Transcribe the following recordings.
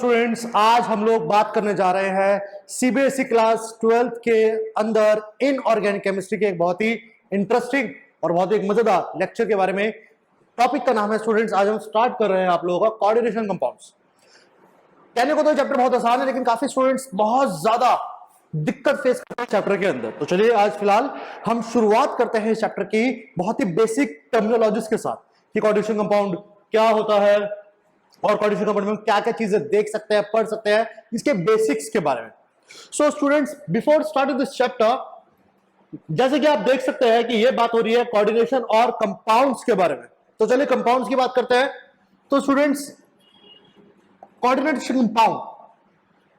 Students, आज हम लोग बात करने जा रहे हैं सीबीएसई क्लास 12th के अंदर इनऑर्गेनिक केमिस्ट्री के एक बहुत ही इंटरेस्टिंग और बहुत ही मजेदार लेक्चर के बारे में। टॉपिक का नाम है स्टूडेंट्स, आज हम स्टार्ट कर रहे हैं आप लोगों का कोऑर्डिनेशन कंपाउंड्स। कहने को तो चैप्टर बहुत आसान है, लेकिन काफी स्टूडेंट्स बहुत ज्यादा दिक्कत फेस करते हैं चैप्टर के अंदर। तो चलिए आज फिलहाल हम शुरुआत करते हैं चैप्टर की बहुत ही बेसिक टर्मिनोलॉजीज के साथ कि कोऑर्डिनेशन कंपाउंड क्या होता है और कोऑर्डिनेशन कंपाउंड में क्या क्या चीजें देख सकते हैं, पढ़ सकते हैं, इसके बेसिक्स के बारे में। So students, before starting this chapter, जैसे कि आप देख सकते हैं कि ये बात हो रही है कोऑर्डिनेशन और कंपाउंड्स के बारे में। तो चलिए कंपाउंड्स की बात करते हैं। तो स्टूडेंट्स, कोऑर्डिनेशन कंपाउंड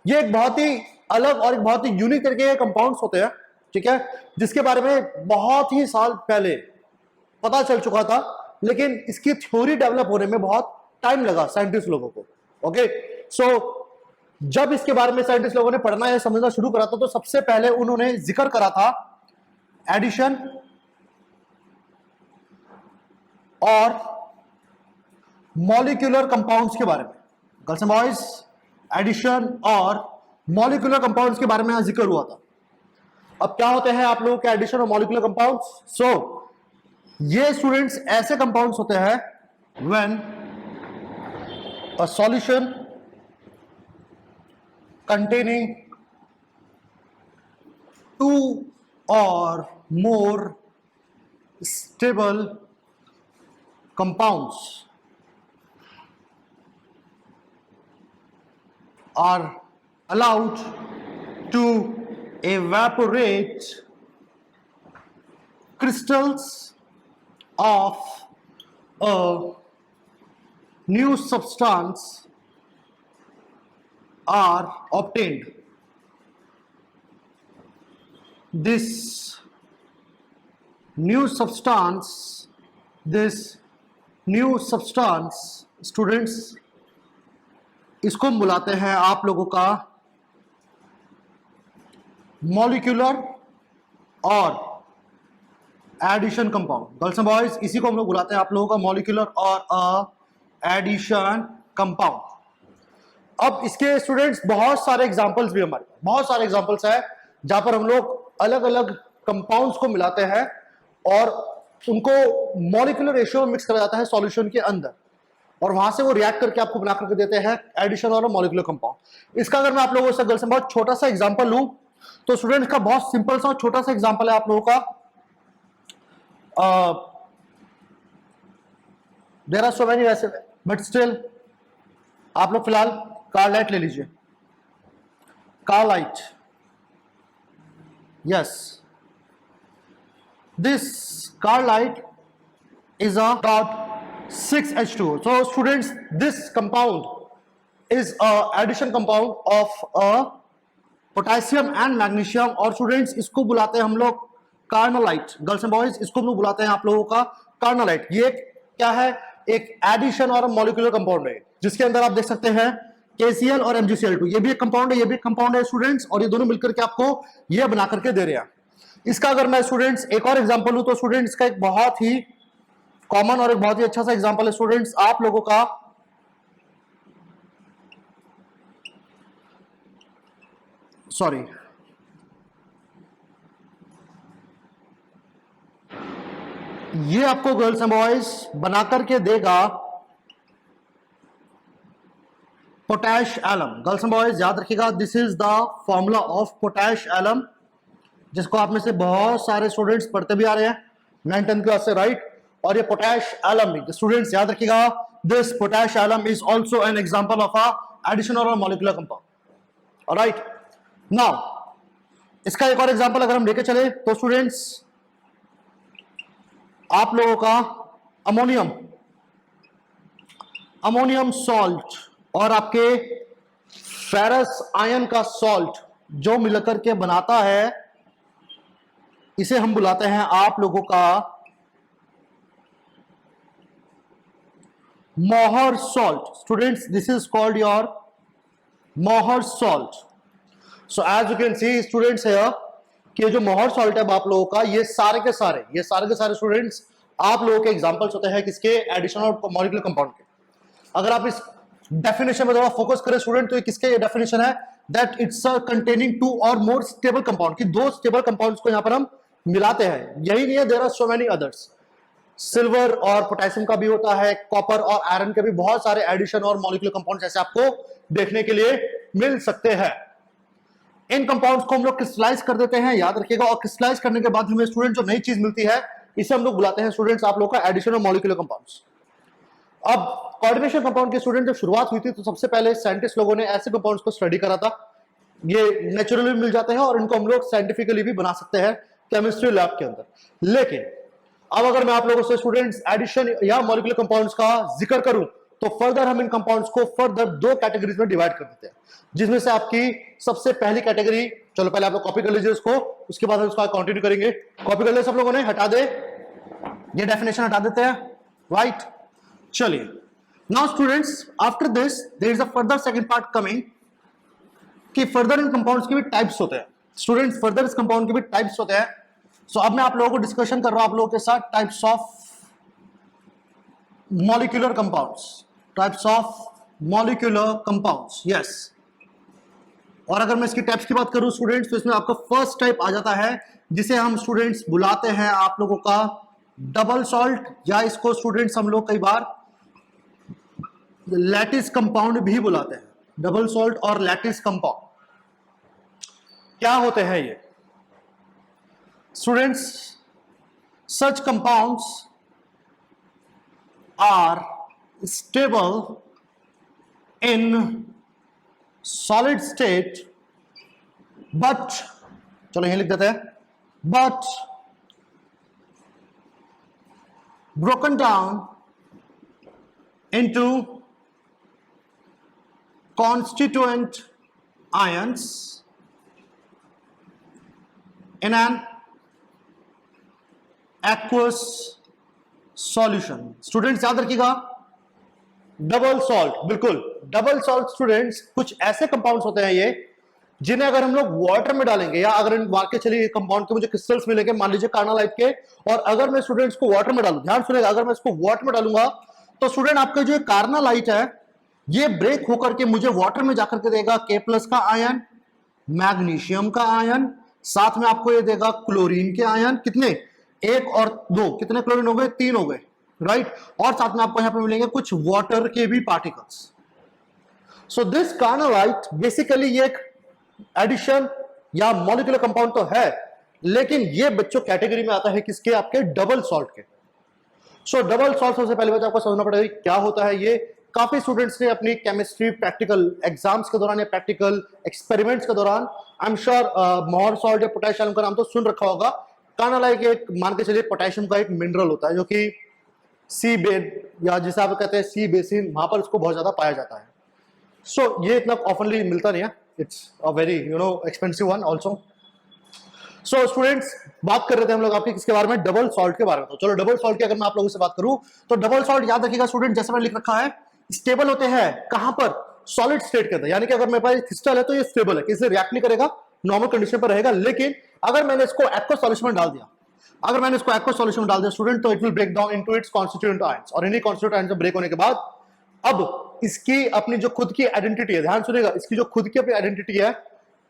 ये एक बहुत ही अलग और एक बहुत ही यूनिक तरीके के कंपाउंड्स होते हैं, ठीक है, जिसके बारे में बहुत ही साल पहले पता चल चुका था, लेकिन इसकी थ्योरी डेवलप होने में बहुत टाइम लगा साइंटिस्ट लोगों को। ओके, सो जब इसके बारे में साइंटिस्ट लोगों ने पढ़ना या समझना शुरू करा था, तो सबसे पहले उन्होंने जिक्र करा था एडिशन और मॉलिक्यूलर कंपाउंड्स के बारे में। गर्ल्स एंड बॉयज, एडिशन और मॉलिक्यूलर कंपाउंड्स के बारे में यहां जिक्र हुआ था। अब क्या होते हैं आप लोगों के एडिशन और मॉलिक्यूलर कंपाउंड्स? सो ये स्टूडेंट्स ऐसे कंपाउंड्स होते हैं when a solution containing two or more stable compounds are allowed to evaporate crystals of a new substance are obtained. This new substance students, इसको हम बुलाते हैं आप लोगों का मॉलिक्यूलर और addition compound. Girls and boys, इसी को हम लोग बुलाते हैं आप लोगों का मॉलिक्यूलर और एडिशन कंपाउंड। अब इसके स्टूडेंट्स बहुत सारे एग्जांपल्स भी हमारे बहुत सारे एग्जांपल्स हैं जहां पर हम लोग अलग अलग कंपाउंड्स को मिलाते हैं और उनको मॉलिक्यूलर रेशियो में मिक्स करा जाता है सॉल्यूशन के अंदर, और वहां से वो रिएक्ट करके आपको बना करके देते हैं एडिशन और मॉलिक्यूलर कंपाउंड। इसका अगर मैं आप लोगों से गर्ल्स बहुत छोटा सा एग्जांपल लूं, तो स्टूडेंट्स का बहुत सिंपल सा छोटा सा एग्जांपल है आप लोगों का। देयर आर सो मेनी वैसे, बट स्टिल आप लोग फिलहाल कार्लाइट ले लीजिए। Carnallite, yes, this carnallite is a .6H2O. So students, this compound is a addition compound of a potassium and magnesium, और students इसको बुलाते हैं हम लोग कार्नालाइट। गर्ल्स एंड बॉयज, इसको हम लोग बुलाते हैं आप लोगों का कार्नालाइट। ये क्या है? एक एडिशन और मॉलिक्यूलर कंपाउंड है, जिसके अंदर आप देख सकते हैं KCl और MgCl2। ये भी एक कंपाउंड है, ये भी एक कंपाउंड है स्टूडेंट्स, और ये दोनों मिलकर के आपको ये बना करके दे रहे हैं। इसका अगर मैं स्टूडेंट्स एक और एग्जांपल लूं, तो स्टूडेंट्स का एक बहुत ही कॉमन और एक बहुत ही अच्छा सा एग्जांपल है स्टूडेंट्स आप लोगों का सॉरी ये आपको गर्ल्स एंड बॉयज बना करके देगा potash alum. Girls and boys याद रखिएगा, this is the formula of potash alum, जिसको आप में से बहुत सारे स्टूडेंट्स पढ़ते भी आ रहे हैं 9th-10th क्लास से, राइट। और ये पोटैश एलम स्टूडेंट्स याद रखिएगा, this potash alum is also an example of a addition और मॉलिक्यूलर कंपाउंड। ऑलराइट, नाउ इसका एक और एग्जाम्पल अगर हम लेके चले, तो स्टूडेंट्स आप लोगों का अमोनियम सॉल्ट और आपके फेरस आयन का सॉल्ट जो मिलकर के बनाता है, इसे हम बुलाते हैं आप लोगों का Mohr salt. Students, this is called your Mohr salt. So as you can see students here कि जो मोहर सॉल्ट है आप लोगों का, ये सारे के सारे स्टूडेंट्स आप लोगों के एग्जांपल्स होते हैं किसके? एडिशन और मॉलिक्यूलर कंपाउंड के। अगर आप इस डेफिनेशन में थोड़ा फोकस करें स्टूडेंट, तो ये किसके ये डेफिनेशन है, that it's containing two or more stable compound, कि दो स्टेबल कंपाउंड्स को यहां पर हम मिलाते हैं। यही नहीं है, there are so many others. Silver और पोटेशियम का भी होता है, कॉपर और आयरन के भी बहुत सारे एडिशन और मॉलिक्यूलर कंपाउंड्स ऐसे आपको देखने के लिए मिल सकते हैं। इन कंपाउंड्स को हम लोग क्रिस्टलाइज कर देते हैं, याद रखिएगा, और क्रिस्टलाइज करने के बाद हमें स्टूडेंट जो नई चीज मिलती है इसे हम लोग बुलाते हैं स्टूडेंट्स आप लोग का एडिशन ऑफ मॉलिक्यूलर कंपाउंड्स। अब कोऑर्डिनेशन कंपाउंड की स्टूडेंट जब शुरुआत हुई थी तो सबसे पहले साइंटिस्ट लोगों ने ऐसे कंपाउंड्स को स्टडी करा था। ये नेचुरली मिल जाते हैं और इनको हम लोग साइंटिफिकली भी बना सकते हैं केमिस्ट्री लैब के अंदर। लेकिन अब अगर मैं आप लोगों से स्टूडेंट्स एडिशन या मॉलिक्यूलर कंपाउंड्स का जिक्र करूं तो फर्दर हम इन कंपाउंड्स को फर्दर दो कैटेगरीज में डिवाइड कर देते हैं, जिसमें से आपकी सबसे पहली कैटेगरी, चलो पहले आप लोग कॉपी कर लीजिए इसको, उसके बाद हम इसको कंटिन्यू करेंगे। कॉपी कर ले सब लोगों ने, हटा दे ये डेफिनेशन, हटा देते हैं, राइट। चलिए now students after this there is a further second part coming, कि फर्दर इन कंपाउंड्स के भी टाइप्स होते हैं स्टूडेंट्स, फर्दर इस कंपाउंड के भी टाइप्स होते हैं। सो अब मैं आप लोगों को डिस्कशन कर रहा हूं आप लोगों के साथ types of molecular compounds, types of molecular compounds, yes. और अगर मैं इसकी टाइप्स की बात करूं स्टूडेंट्स तो इसमें आपका फर्स्ट टाइप आ जाता है जिसे हम स्टूडेंट्स बुलाते हैं आप लोगों का डबल सॉल्ट, या इसको स्टूडेंट्स हम लोग कई बार लैटिस कंपाउंड भी बुलाते हैं। डबल सॉल्ट और लैटिस कंपाउंड क्या होते हैं ये students? Such compounds are stable in solid state but, चलो यहीं लिख देते हैं, but broken down into constituent ions in an aqueous solution। Students याद रखिएगा डबल सॉल्ट, बिल्कुल डबल सॉल्ट स्टूडेंट्स कुछ ऐसे कंपाउंड्स होते हैं ये जिन्हें अगर हम लोग वाटर में डालेंगे, या अगर मान के चलिए कंपाउंड के मुझे क्रिस्टल्स मिलेंगे मान लीजिए कार्नालाइट के, और अगर मैं स्टूडेंट्स को वाटर में डालूं, ध्यान सुनेगा, अगर मैं इसको वाटर में डालूंगा तो स्टूडेंट आपका जो कार्नालाइट है ये ब्रेक होकर के मुझे वाटर में जाकर के देगा K+ का आयन, मैग्नीशियम का आयन, साथ में आपको ये देगा क्लोरीन के आयन, कितने, 1 और 2, कितने क्लोरीन हो गए, 3 हो गए, राइट। और साथ में आपको यहां पे मिलेंगे कुछ वाटर के भी particles. So this carnallite basically ये एक एडिशन या मॉलिक्यूलर कंपाउंड तो है, लेकिन ये बच्चों कैटेगरी में आता है किसके, आपके डबल सॉल्ट के। सो डबल सॉल्ट सबसे पहले बात आपको समझना पड़ेगा क्या होता है ये। काफी स्टूडेंट्स ने अपनी केमिस्ट्री प्रैक्टिकल एग्जाम्स के दौरान या प्रैक्टिकल एक्सपेरिमेंट्स के दौरान आई एम श्योर मोहर सॉल्ट या पोटेशियम का नाम तो सुन रखा होगा। कार्नालाइट एक मान के चलिए पोटेशियम का एक मिनरल होता है जो कि सी बेड या जिसे आप कहते हैं सी बेसिन, वहां पर इसको बहुत ज्यादा पाया जाता है। सो ये इतना ऑफनली मिलता नहीं है, it's a very expensive one also. So students बात कर रहे थे हम लोग आपके किसके बारे में, डबल सॉल्ट के बारे में। तो चलो डबल सॉल्ट की अगर मैं आप लोगों से बात करूं तो डबल सॉल्ट याद रखिएगा स्टूडेंट, जैसे मैंने लिख रखा है स्टेबल होते हैं कहां पर, सॉलिड स्टेट के अंदर, यानी कि अगर मेरे पास क्रिस्टल है तो ये स्टेबल है, किसी रिएक्ट नहीं करेगा, नॉर्मल कंडीशन पर रहेगा। लेकिन अगर मैंने इसको एक्वस सॉल्यूशन में डाल दिया, अगर मैंने इसको एक्वस सॉल्यूशन में डाल दिया स्टूडेंट, तो it will break down into its constituent ions, और इन्हीं कॉन्स्टिट्यूएंट आयंस ब्रेक होने के बाद अब इसकी अपनी जो खुद की आइडेंटिटी है, ध्यान सुनिएगा, इसकी जो खुद की अपनी आइडेंटिटी है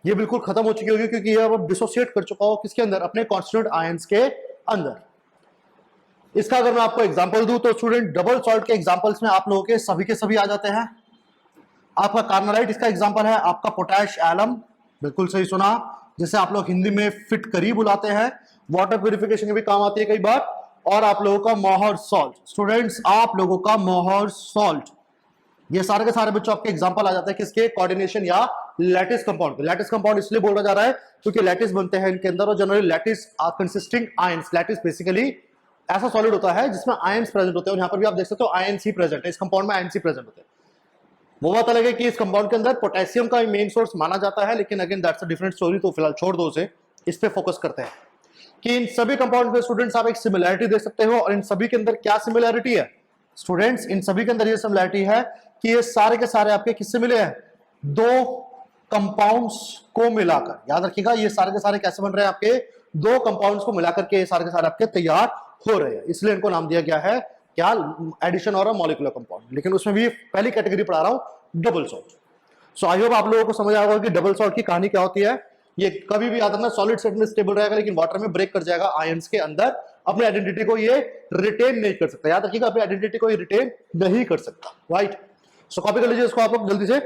ये बिल्कुल खत्म हो चुकी होगी, क्योंकि ये अब डिसोसिएट कर चुका हो किसके अंदर, अपने कॉन्स्टिट्यूएंट आयंस के अंदर। इसका अगर मैं आपको एग्जांपल दूं तो स्टूडेंट डबल सॉल्ट के एग्जांपल्स में आप लोगों के सभी आ जाते हैं। आपका कार्नालाइट इसका एग्जांपल है, आपका पोटैश एलम, बिल्कुल सही सुना, जिसे आप लोग हिंदी में फिटकरी बुलाते हैं, वाटर प्यूरिफिकेशन के भी काम आती है कई बार। और आप लोगों का मोहर सॉल्ट, स्टूडेंट्स आप लोगों का मोहर सॉल्ट, ये सारे के सारे बच्चों आपके एग्जांपल आ जाते हैं किसके, कोऑर्डिनेशन या लैटिस कंपाउंड। लैटिस कंपाउंड इसलिए बोला जा रहा है क्योंकि लैटिस बनते हैं इनके अंदर, और generally lattice are consisting ions. Lattice basically ऐसा सॉलिड होता है जिसमें आयंस प्रेजेंट होते हैं, और यहाँ पर भी आप देख सकते हो आयंस ही प्रेजेंट है, इस कंपाउंड में आयंस ही प्रेजेंट होते हैं। वो बात अलग है कि इस कंपाउंड के अंदर पोटेशियम का मेन सोर्स माना जाता है, लेकिन again that's a different story, तो फिलहाल छोड़ दो उसे, इस पे फोकस करते हैं कि इन सभी कंपाउंड में स्टूडेंट्स आप एक सिमिलैरिटी देख सकते हो। और इन सभी के अंदर क्या सिमिलैरिटी है स्टूडेंट्स, इन सभी के अंदर ये सिमिलैरिटी है कि ये सारे के सारे आपके किससे मिले हैं, दो कंपाउंड्स को मिलाकर। याद रखिएगा ये सारे के सारे कैसे बन रहे हैं, आपके दो कंपाउंड्स को मिलाकर के ये सारे के सारे आपके तैयार हो रहे हैं, इसलिए इनको नाम दिया गया है क्या एडिशन और मॉलिक्यूलर कंपाउंड, लेकिन उसमें भी पहली कैटेगरी पढ़ा रहा हूं double salt. So I hope आप लोगों को समझ आएगा कि डबल सॉल्ट की कहानी क्या होती है। ये कभी भी याद रखना सॉलिड स्टेट में स्टेबल रहेगा लेकिन वाटर में ब्रेक कर जाएगा आयंस के अंदर, अपनी आइडेंटिटी को ये रिटेन नहीं कर सकता। याद रखिएगा अपनी आइडेंटिटी को ये रिटेन नहीं कर सकता, राइट। सो कॉपी कर लीजिए इसको आप लोग जल्दी से,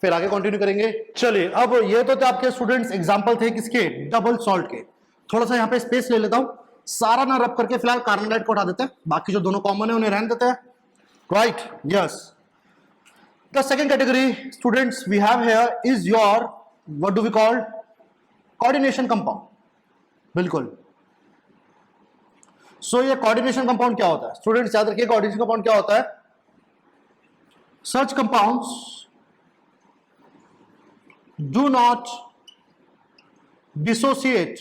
फिर आगे कंटिन्यू करेंगे। चलिए अब ये तो थे आपके स्टूडेंट्स एग्जांपल थे किसके, डबल सॉल्ट के। थोड़ा सा यहाँ पे स्पेस ले लेता हूं, सारा ना रब करके फिलहाल कार्बन डाइऑक्साइड को उठा देते हैं, बाकी जो दोनों कॉमन है उन्हें रहने देते हैं, right. Yes, the second category students we have here is your what do we call coordination compound. बिल्कुल। सो ये कोऑर्डिनेशन कंपाउंड क्या होता है स्टूडेंट्स, याद रखिए कोऑर्डिनेशन कंपाउंड क्या होता है। सच compounds do not dissociate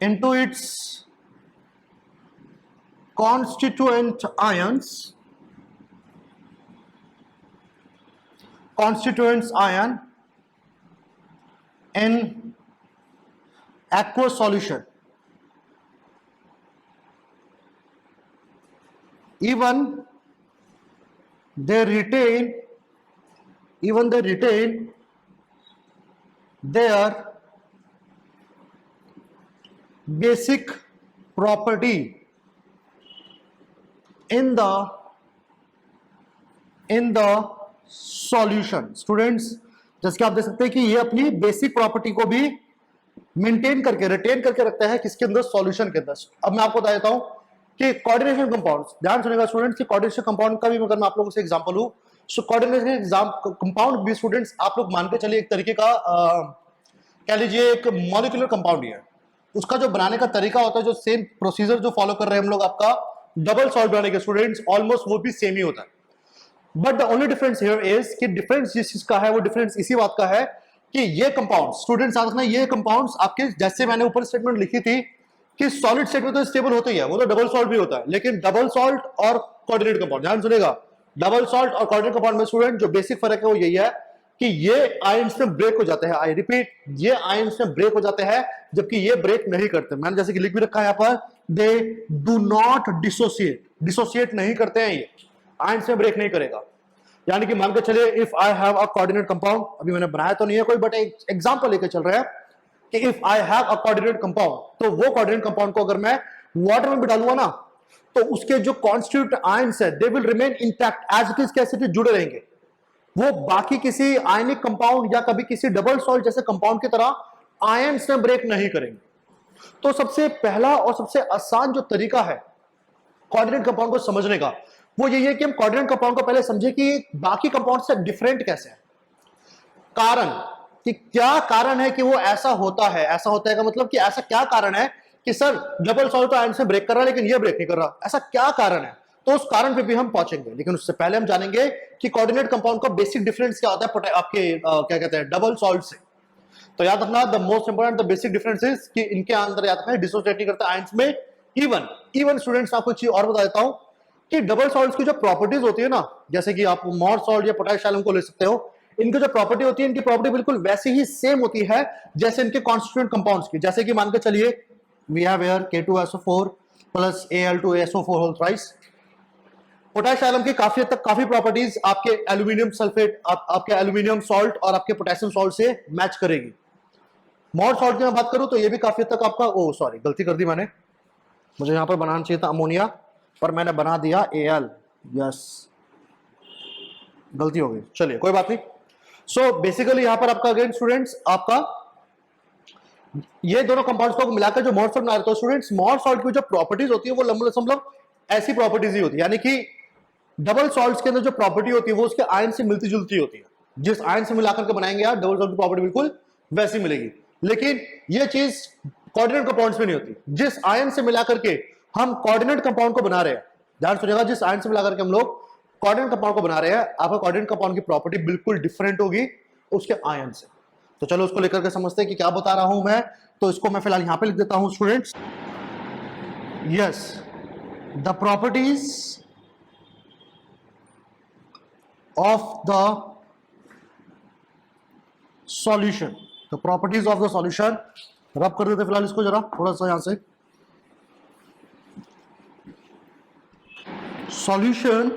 into its constituent ions, constituents ion in aqueous solution, even they retain their basic property in the solution। Students जैसे कि आप देख सकते हैं कि ये अपनी बेसिक प्रॉपर्टी को भी मेंटेन करके रिटेन करके रखता है किसके अंदर, सॉल्यूशन के अंदर। अब मैं आपको बता देता हूं कि कोऑर्डिनेशन कंपाउंड, ध्यान सुनेगा स्टूडेंट्स कि कोऑर्डिनेशन कंपाउंड का भी अगर मैं आप लोगों से एग्जांपल हूं, सो कोऑर्डिनेशन कंपाउंड भी स्टूडेंट्स आप लोग मान के चलिए एक तरीके का कह लीजिए एक मॉलिक्यूलर कंपाउंड ही है। उसका जो बनाने का तरीका होता है, जो सेम प्रोसीजर जो फॉलो कर रहे हैं हम लोग आपका डबल सॉल्ट बनाने के स्टूडेंट्स, ऑलमोस्ट वो भी सेम ही होता है। But the only difference here is कि डिफरेंस जिस चीज का है वो डिफरेंस इसी बात का है कि ये कंपाउंड स्टूडेंट्स याद रखना, ये कंपाउंड्स आपके जैसे मैंने ऊपर स्टेटमेंट लिखी थी कि सॉलिड स्टेट में तो स्टेबल होता ही है, वो तो डबल सॉल्ट भी होता है, लेकिन डबल सॉल्ट और कोऑर्डिनेट कंपाउंड, ध्यान सुनेगा, डबल सॉल्ट और कोऑर्डिनेट कंपाउंड में स्टूडेंट जो बेसिक फर्क है वो यही है कि ये आयंस में ब्रेक हो जाते हैं। आई रिपीट, ये आयंस में ब्रेक हो जाते हैं जबकि ये ब्रेक नहीं करते। मैंने जैसे कि लिख भी रखा है यहाँ पर, they do not dissociate, dissociate नहीं करते हैं, ये आयंस में ब्रेक नहीं करेगा। यानी कि मान के चलिए if I have a coordinate compound, अभी मैंने बनाया तो नहीं है कोई, बट एक एग्जांपल लेके चल रहे हैं कि if I have a coordinate compound, तो वो कोऑर्डिनेट कंपाउंड को अगर मैं वाटर में बिठा लूंगा ना, तो उसके जो कॉन्स्टिट्यूएंट आयंस है they will remain intact as it is, कैसे थे जुड़े रहेंगे, वो बाकी किसी आयनिक कंपाउंड या कभी किसी डबल सॉल्ट जैसे कंपाउंड की तरह आयंस में ब्रेक नहीं करेंगे। तो सबसे पहला और सबसे आसान जो तरीका है कोऑर्डिनेट कंपाउंड को समझने का वो यही है कि हम कोऑर्डिनेट कंपाउंड को पहले समझे कि बाकी कंपाउंड से डिफरेंट कैसे है। कारण कि क्या कारण है कि वो ऐसा होता है, ऐसा होता है का मतलब कि ऐसा क्या कारण है कि सर डबल सॉल्ट तो आयन से ब्रेक कर रहा है लेकिन ये ब्रेक नहीं कर रहा, ऐसा क्या कारण है। तो उस कारण पे भी हम पहुंचेंगे, लेकिन उससे पहले हम जानेंगे कि कोऑर्डिनेट कंपाउंड का बेसिक डिफरेंस क्या होता है आपके क्या कहते हैं डबल सॉल्ट से। तो याद रखना the most important the basic difference is कि इनके अंदर याद रखना डिसोसिएट नहीं करते आयंस में। इवन स्टूडेंट्स आपको चीज और बता देता हूं कि डबल सॉल्ट्स की जो प्रॉपर्टीज होती है ना, जैसे कि आप मोर सॉल्ट या पोटेशियम को ले सकते हो, इनकी जो प्रॉपर्टी होती है इनकी प्रॉपर्टी बिल्कुल वैसी ही सेम होती है जैसे इनके कॉन्स्टिट्यूएंट कंपाउंड्स की। जैसे कि मान के चलिए we have here K2SO4 plus Al2SO4 whole thrice. Potassium की काफी हद तक काफी प्रॉपर्टीज आपके एल्यूमिनियम सल्फेट, आपके एल्यूमिनियम सॉल्ट और आपके पोटेशियम सॉल्ट से मैच करेगी। मोर सॉल्ट की मैं बात करूं तो ये भी काफी हद तक आपका, ओ सॉरी गलती कर दी मैंने, मुझे यहां पर बनाना चाहिए था अमोनिया पर मैंने बना दिया Al। यस गलती हो गई, चलिए कोई बात नहीं। सो बेसिकली यहां पर आपका अगेन स्टूडेंट्स आपका ये दोनों कंपाउंड्स को मिलाकर जो मोर सॉल्ट बना रहे हो स्टूडेंट्स, मोर सॉल्ट की जो प्रॉपर्टीज होती है वो मतलब ऐसी प्रॉपर्टीज ही होती है, यानी कि डबल सॉल्ट्स के अंदर जो प्रॉपर्टी होती है वो उसके आयन से मिलती जुलती होती है। जिस आयन से मिलाकर के बनाएंगे आप डबल सॉल्ट की प्रॉपर्टी बिल्कुल वैसी मिलेगी, लेकिन ये चीज कोऑर्डिनेट कंपाउंड्स में नहीं होती। जिस आयन से मिलाकर के हम कोऑर्डिनेट कंपाउंड को बना रहे हैं, ध्यान सुनिएगा, जिस आयन से मिलाकर के हम लोग कोऑर्डिनेट कंपाउंड को बना रहे हैं, आपका कोऑर्डिनेट कंपाउंड की प्रॉपर्टी बिल्कुल डिफरेंट होगी उसके आयन से। तो चलो उसको लेकर के समझते हैं कि क्या बता रहा हूं मैं। तो इसको मैं फिलहाल यहां पे लिख देता हूं students. Yes, the properties of the solution, the properties of the solution, रब कर देते फिलहाल इसको जरा थोड़ा सा यहां से। solution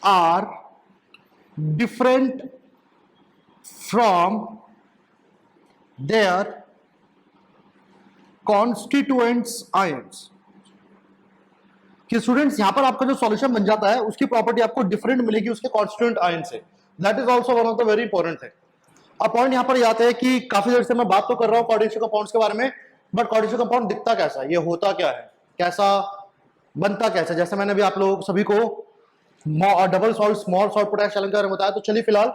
are different from their constituents ions। कि स्टूडेंट्स यहां पर आपका जो सॉल्यूशन बन जाता है उसकी प्रॉपर्टी आपको डिफरेंट मिलेगी उसके कॉन्स्टिट्यूएंट आयन से। That is also one of the very important thing. अब पॉइंट यहां पर आते हैं कि काफी देर से मैं बात तो कर रहा हूं कोऑर्डिनेशन कंपाउंड्स के बारे में, बट कोऑर्डिनेशन कंपाउंड दिखता कैसा है, ये होता क्या है, कैसा बनता कैसा, जैसे मैंने भी आप लोग सभी को double salt, small salt, potassium के बारे में बताया। तो चलिए फिलहाल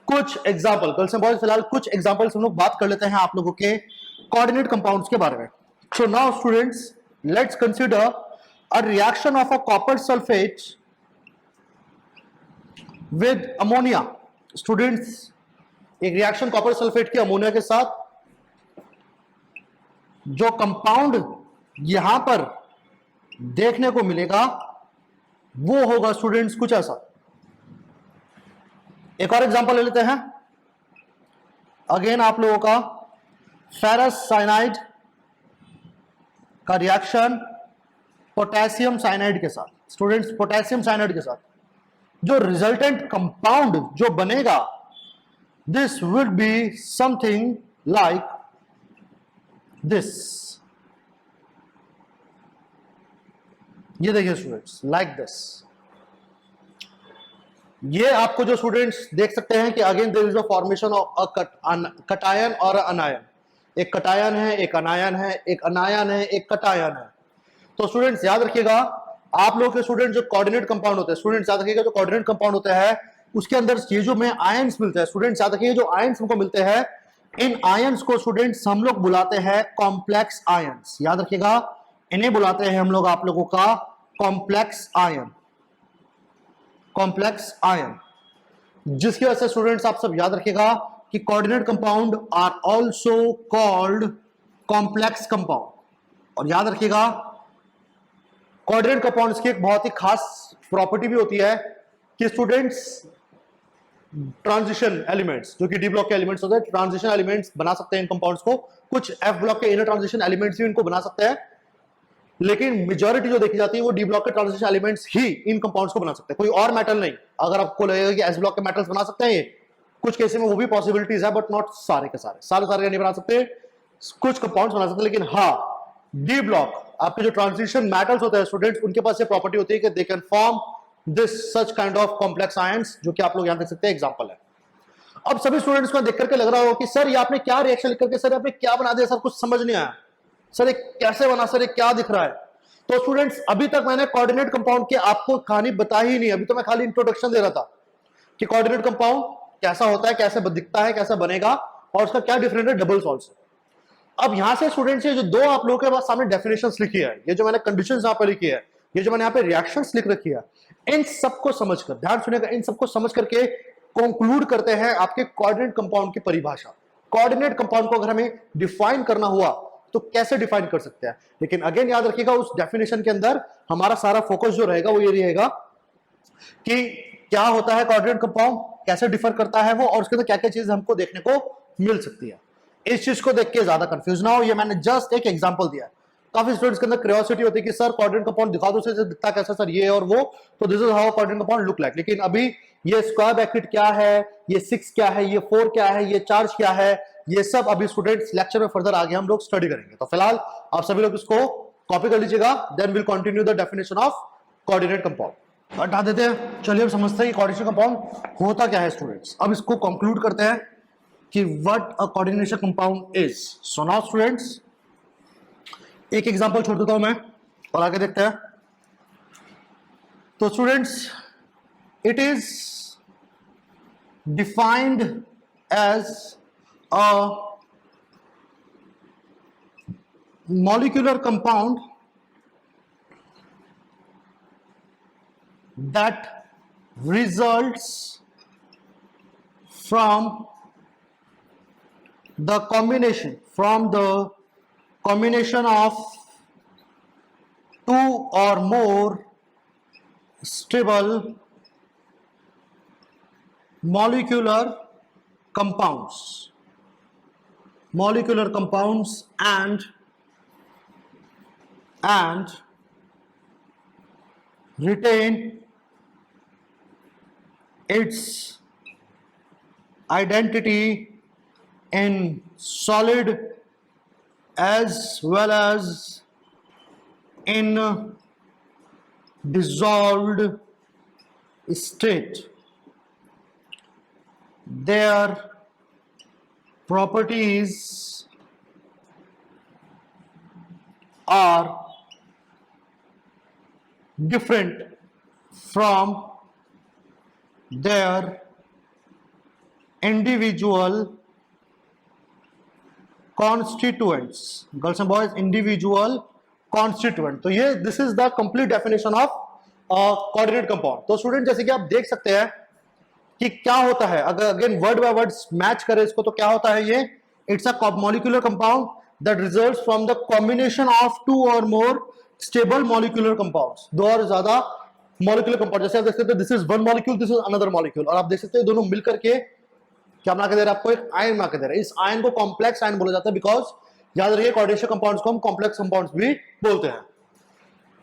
कुछ एग्जांपल, गर्ल्स एंड बॉयज, फिलहाल कुछ एग्जांपल्स हम लोग बात कर लेते हैं आप लोगों के कोऑर्डिनेट कंपाउंड्स के बारे में। सो now students let's consider a reaction of a copper sulfate with ammonia। Students एक रिएक्शन कॉपर सल्फेट की अमोनिया के साथ, जो कंपाउंड यहां पर देखने को मिलेगा वो होगा स्टूडेंट्स कुछ ऐसा। एक और एग्जांपल ले लेते हैं, अगेन आप लोगों का फेरस साइनाइड का रिएक्शन पोटेशियम साइनाइड के साथ। स्टूडेंट्स पोटेशियम साइनाइड के साथ जो रिजल्टेंट कंपाउंड जो बनेगा, this will be something like this. ये देखिए स्टूडेंट्स, लाइक दिस। ये आपको जो स्टूडेंट्स देख सकते हैं कि again there is a formation of cation और अनायन। एक कटायन है, एक अनायन है, एक अनायन है, एक कटायन है। तो स्टूडेंट्स याद रखिएगा, आप लोग के स्टूडेंट जो कोऑर्डिनेट कंपाउंड होते हैं, स्टूडेंट्स याद रखिएगा जो कोऑर्डिनेट कंपाउंड होता है उसके अंदर ये जो में आयंस मिलते हैं, स्टूडेंट्स याद रखिएगा जो आयंस हमको मिलते हैं, इन आयंस को स्टूडेंट्स हम लोग बुलाते हैं कॉम्प्लेक्स आयंस। याद रखिएगा इन्हें बुलाते हैं हम लोग आप लोगों का कॉम्प्लेक्स आयन, कॉम्प्लेक्स आयन। जिसकी वजह से स्टूडेंट्स आप सब याद रखिएगा कि coordinate compound are also called complex compound. और याद रखिएगा कोऑर्डिनेट कंपाउंड्स की एक बहुत ही खास प्रॉपर्टी भी होती है कि स्टूडेंट्स ट्रांजिशन एलिमेंट्स, जो कि डी ब्लॉक के एलिमेंट्स होते हैं, ट्रांजिशन एलिमेंट्स बना सकते हैं इन कंपाउंड्स को। कुछ एफ ब्लॉक के इनर ट्रांजिशन एलिमेंट्स भी इनको बना सकते हैं, लेकिन मेजॉरिटी जो देखी जाती है वो डी ब्लॉक के ट्रांजिशन एलिमेंट्स ही इन कंपाउंड्स को बना सकते हैं, कोई और मेटल नहीं। अगर आपको लगेगा कि एस ब्लॉक के मेटल्स बना सकते हैं ये, कुछ केस में वो भी पॉसिबिलिटीज है, बट नॉट सारे के सारे नहीं बना सकते, कुछ कंपाउंड्स बना सकते हैं। लेकिन हाँ, डी ब्लॉक आपके जो ट्रांजिशन मेटल्स होते हैं स्टूडेंट्स, उनके पास ये प्रॉपर्टी होती है कि they can form this such kind of complex ions, जो कि आप लोग यहां देख सकते हैं एग्जांपल है। अब सभी स्टूडेंट्स को देख करके लग रहा हो कि सर ये आपने क्या रिएक्शन लिख करके, सर आपने क्या बना दिया, सर कुछ समझ नहीं आया, सर ये कैसे बना, सर ये क्या दिख रहा है। तो स्टूडेंट्स अभी तक मैंने कोऑर्डिनेट कंपाउंड की आपको कहानी बताई ही नहीं, अभी तो मैं खाली इंट्रोडक्शन दे रहा था कि कोऑर्डिनेट कंपाउंड कैसा होता है, कैसे दिखता है, कैसे बनेगा और उसका क्या डिफरेंट है डबल सॉल्ट से। अब यहां से स्टूडेंट्स ये जो दो आप लोगों के पास सामने डेफिनेशंस लिखी है, ये जो मैंने कंडीशंस यहां पर लिखी है, ये जो मैंने यहां पे रिएक्शंस लिख रखी है, इन सबको समझकर, ध्यान सुनिएगा, इन सबको समझ करके कंक्लूड करते हैं आपके कोऑर्डिनेट कंपाउंड की परिभाषा। कोऑर्डिनेट कंपाउंड को अगर हमें डिफाइन करना हुआ तो कैसे डिफाइन कर सकते हैं, लेकिन अगेन याद रखिएगा उस डेफिनेशन के अंदर हमारा सारा फोकस जो रहेगा वो ये रहेगा कि क्या होता है कोऑर्डिनेट कंपाउंड, कैसे डिफर करता है वो, और उसके अंदर क्या क्या चीज हमको देखने को मिल सकती है। इस चीज को देख के ज्यादा कंफ्यूज ना हो, ये मैंने जस्ट एक एग्जांपल दिया है। काफी स्टूडेंट्स के अंदर क्यूरियोसिटी होती है कि सर कोऑर्डिनेट कंपाउंड दिखा दो, सर दिखता कैसा सर ये और वो, तो this is how coordinate compound look like. लेकिन अभी ये स्क्वायर ब्रैकेट क्या है, ये 6 क्या है, ये 4 क्या है, ये चार्ज क्या है, ये सब अभी स्टूडेंट्स लेक्चर में फर्दर आगे हम लोग स्टडी करेंगे। तो फिलहाल आप सभी लोग इसको कॉपी कर लीजिएगा, then will continue the definition of coordinate compound. हटा देते हैं, चलिए अब समझते हैं कि कोऑर्डिनेशन कंपाउंड होता क्या है स्टूडेंट्स। अब इसको कंक्लूड करते हैं कि what a coordination compound is. So now students एक एग्जांपल छोड़ देता हूं मैं और आगे देखते हैं। तो students it is defined as a molecular compound that results from the combination of two or more stable molecular compounds and retain its identity in solid as well as in dissolved state. Their properties are different from their individual constituents. Girls and boys, individual constituent. तो ये this is the complete definition of coordinate compound. तो student जैसे कि आप देख सकते हैं कि क्या होता है, अगर again word by word match करें इसको, तो क्या होता है ये, it's a molecular compound that results from the combination of two or more stable molecular compounds. दो और ज्यादा मॉलिक्यूलर कंपाउंड. जैसे आप देख सकते हैं this is one molecule, this is another molecule, और आप देख सकते हैं दोनों मिलकर के क्या बना के दे रहा है आपको, एक आयन बना के दे रहा है. इस आयन को कॉम्प्लेक्स आयन बोला जाता है, बिकॉज याद रखिए कोऑर्डिनेशन कंपाउंड्स को हम कॉम्प्लेक्स कंपाउंड्स भी बोलते हैं.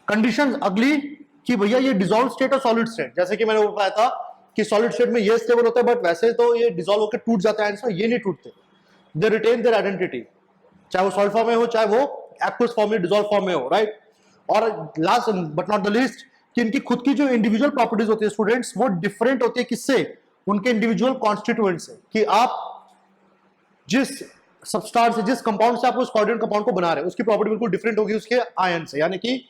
कंडीशन अगली कि भैया ये डिसॉल्व स्टेट और सॉलिड स्टेट, जैसे कि मैंने बताया था कि सॉलिड स्टेट में ये स्टेबल होता है, बट वैसे तो ये डिसॉल्व होकर टूट जाता है, ये नहीं टूटते. दे रिटेन देयर आइडेंटिटी, चाहे वो सॉलिड फॉर्म में हो चाहे वो एक्वस फॉर्म में, डिसॉल्व फॉर्म में हो, राइट. और last but not the least कि इनकी खुद की जो इंडिविजुअल प्रॉपर्टीज होती है स्टूडेंट्स, वो डिफरेंट होती है. किससे? उनके इंडिविजुअल कॉन्स्टिट्यूएंट से. कि आप जिस सब्सटेंस से, जिस कंपाउंड से आप उस कोऑर्डिनेट कंपाउंड को बना रहे हैं, उसकी प्रॉपर्टी बिल्कुल डिफरेंट होगी उसके आयन से. यानी कि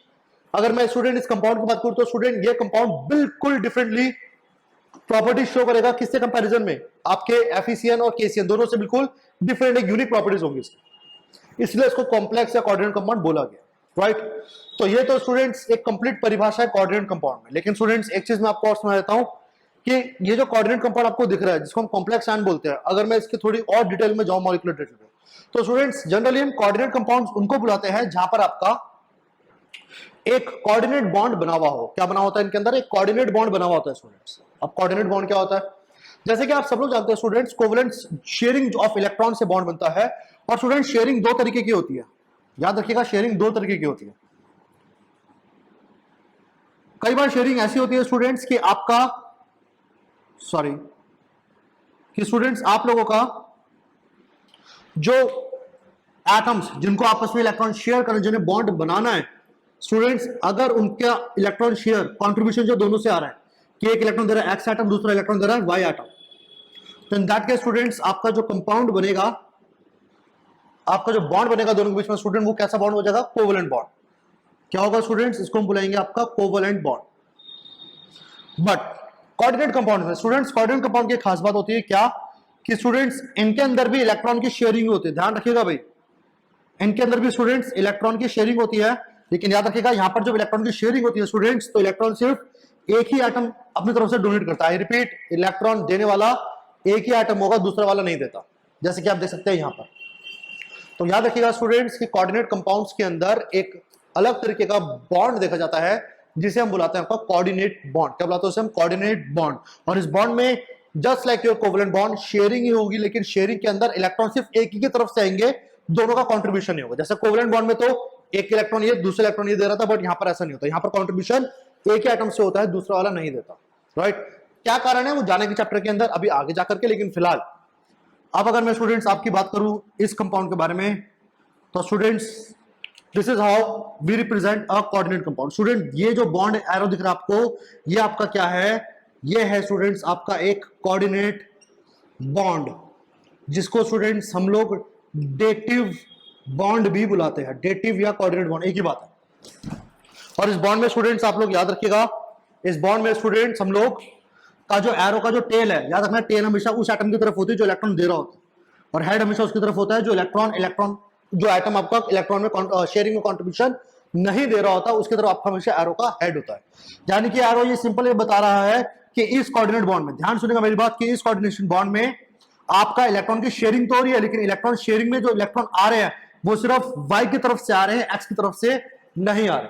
अगर मैं स्टूडेंट इस कंपाउंड की बात करूं तो स्टूडेंट ये कंपाउंड बिल्कुल डिफरेंटली प्रॉपर्टी शो करेगा. किससे कंपैरिजन में? आपके एफिसियन और केसीएन दोनों से बिल्कुल डिफरेंट, एक यूनिक प्रॉपर्टीज होंगी इसकी, इसलिए इसको कॉम्प्लेक्स या कोऑर्डिनेट कंपाउंड बोला गया, राइट. तो ये तो स्टूडेंट्स एक कंप्लीट परिभाषा है कोऑर्डिनेट कंपाउंड में. लेकिन स्टूडेंट्स एक चीज मैं आपको और समझा देता हूं कि ये जो कोऑर्डिनेट कंपाउंड आपको दिख रहा है, जिसको हम कॉम्प्लेक्स आयन बोलते हैं, अगर मैं इसकी थोड़ी और डिटेल में जाऊं, मॉलिक्यूलर डिटेल में, तो स्टूडेंट्स जनरली हम कोऑर्डिनेट कंपाउंड्स उनको बुलाते हैं जहां पर आपका एक कोऑर्डिनेट बॉन्ड बना हुआ हो. क्या बना होता है इनके अंदर? एक कोऑर्डिनेट बॉन्ड बना हुआ होता है स्टूडेंट्स. अब कोऑर्डिनेट बॉन्ड क्या होता है? जैसे कि आप सब लोग जानते हैं students, covalent sharing of electron से बॉन्ड बनता है. और स्टूडेंट शेयरिंग दो तरीके की होती है, याद रखिएगा, शेयरिंग दो तरीके की होती है. कई बार शेयरिंग ऐसी होती है स्टूडेंट्स कि आपका स्टूडेंट्स आप लोगों का जो एटम्स जिनको आपस में इलेक्ट्रॉन शेयर करना, जिन्हें बॉन्ड बनाना है स्टूडेंट्स, अगर उनका इलेक्ट्रॉन शेयर कंट्रीब्यूशन जो दोनों से आ रहा है कि एक इलेक्ट्रॉन दे रहा है एक्स एटम, दूसरा इलेक्ट्रॉन दे रहा है वाई एटम, तो इन दैट केस स्टूडेंट्स आपका जो कंपाउंड बनेगा, आपका जो बॉन्ड बनेगा दोनों के बीच में स्टूडेंट, वो कैसा बॉन्ड हो जाएगा? Covalent bond. क्या होगा स्टूडेंट्स? इसको हम बुलाएंगे आपका covalent bond. But coordinate compound में स्टूडेंट्स, कोऑर्डिनेट कंपाउंड की खास बात होती है क्या कि स्टूडेंट्स इनके अंदर भी इलेक्ट्रॉन की शेयरिंग होती है. ध्यान रखिएगा भाई, इनके अंदर भी स्टूडेंट्स इलेक्ट्रॉन की शेयरिंग होती है. लेकिन याद रखिएगा यहां पर जब इलेक्ट्रॉन की शेयरिंग होती है स्टूडेंट्स, तो इलेक्ट्रॉन सिर्फ एक ही एटम अपनी तरफ से डोनेट करता है. रिपीट, इलेक्ट्रॉन देने वाला एक ही एटम होगा, दूसरा वाला नहीं देता, जैसे कि आप देख सकते हैं यहां पर. तो याद रखिएगा स्टूडेंट्स कि कोऑर्डिनेट कंपाउंड्स के अंदर एक अलग तरीके का बॉन्ड देखा जाता है जिसे हम बुलाते हैं आपका कोऑर्डिनेट बॉन्ड. क्या बुलाते हैं उसे हम? Coordinate bond. और इस बॉन्ड में just like your covalent bond sharing ही होगी, लेकिन शेयरिंग के अंदर इलेक्ट्रॉन सिर्फ एक ही की तरफ से आएंगे, दोनों का कंट्रीब्यूशन नहीं होगा. जैसे कोवेलेंट बॉन्ड में तो एक इलेक्ट्रॉन ये, दूसरा इलेक्ट्रॉन ये दे रहा था, बट यहां पर ऐसा नहीं होता. यहां पर कंट्रीब्यूशन एक ही एटम से होता है, दूसरा वाला नहीं देता, राइट. क्या कारण है वो जानेंगे चैप्टर के अंदर अभी आगे जाकर के. लेकिन फिलहाल अब अगर मैं स्टूडेंट्स आपकी बात करूं इस कंपाउंड के बारे में, तो students this is how we represent a coordinate compound. Student ये जो बॉन्ड एरो दिख रहा है आपको, ये आपका क्या है? ये है स्टूडेंट्स आपका एक कोऑर्डिनेट बॉन्ड, जिसको स्टूडेंट्स हम लोग डेटिव बॉन्ड भी बुलाते हैं. डेटिव या कोऑर्डिनेट बॉन्ड एक ही बात है. और इस बॉन्ड में स्टूडेंट्स आप लोग याद रखिएगा, इस बॉन्ड में स्टूडेंट्स हम लोग का जो एरो का जो टेल है, याद रखना टेल हमेशा उस एटम की तरफ होती है जो इलेक्ट्रॉन दे रहा होता है, और हेड हमेशा उसकी तरफ होता है जो इलेक्ट्रॉन जो एटम आपका इलेक्ट्रॉन में शेयरिंग में कंट्रीब्यूशन नहीं दे रहा होता, उसकी तरफ आपका हमेशा एरो का हेड होता है. यानी कि एरो ये सिंपल ये बता रहा है कि इस कोऑर्डिनेट बॉन्ड में, ध्यान सुनिएगा मेरी बात, कि इस कोऑर्डिनेशन बॉन्ड में आपका इलेक्ट्रॉन की शेयरिंग तो हो रही है, लेकिन इलेक्ट्रॉन शेयरिंग में जो इलेक्ट्रॉन आ रहे हैं वो सिर्फ वाई की तरफ से आ रहे हैं, एक्स की तरफ से नहीं आ रहे.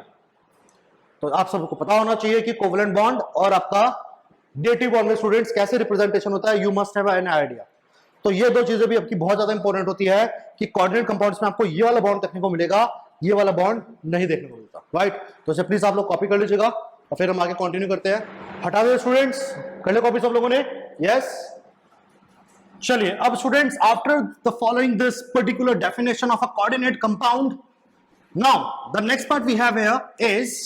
तो आप सबको पता होना चाहिए कि कोवेलेंट बॉन्ड और आपका डेटिव बॉन्ड में स्टूडेंट्स कैसे रिप्रेजेंटेशन होता है. You must have an idea. तो ये दो चीजें भी आपकी बहुत ज्यादा इंपॉर्टेंट होती है कि कोऑर्डिनेट कंपाउंड्स में आपको ये वाला बॉन्ड देखने को मिलेगा, ये वाला बॉन्ड नहीं देखने को मिलता, राइट. तो इसे प्लीज आप लोग कॉपी कर लीजिएगा. और फिर हम आगे कंटिन्यू करते हैं। हटा दो स्टूडेंट्स, कर ले कॉपी सब लोगों ने? यस। चलिए अब students, after the following this particular definition of a coordinate compound, now the next part we have here is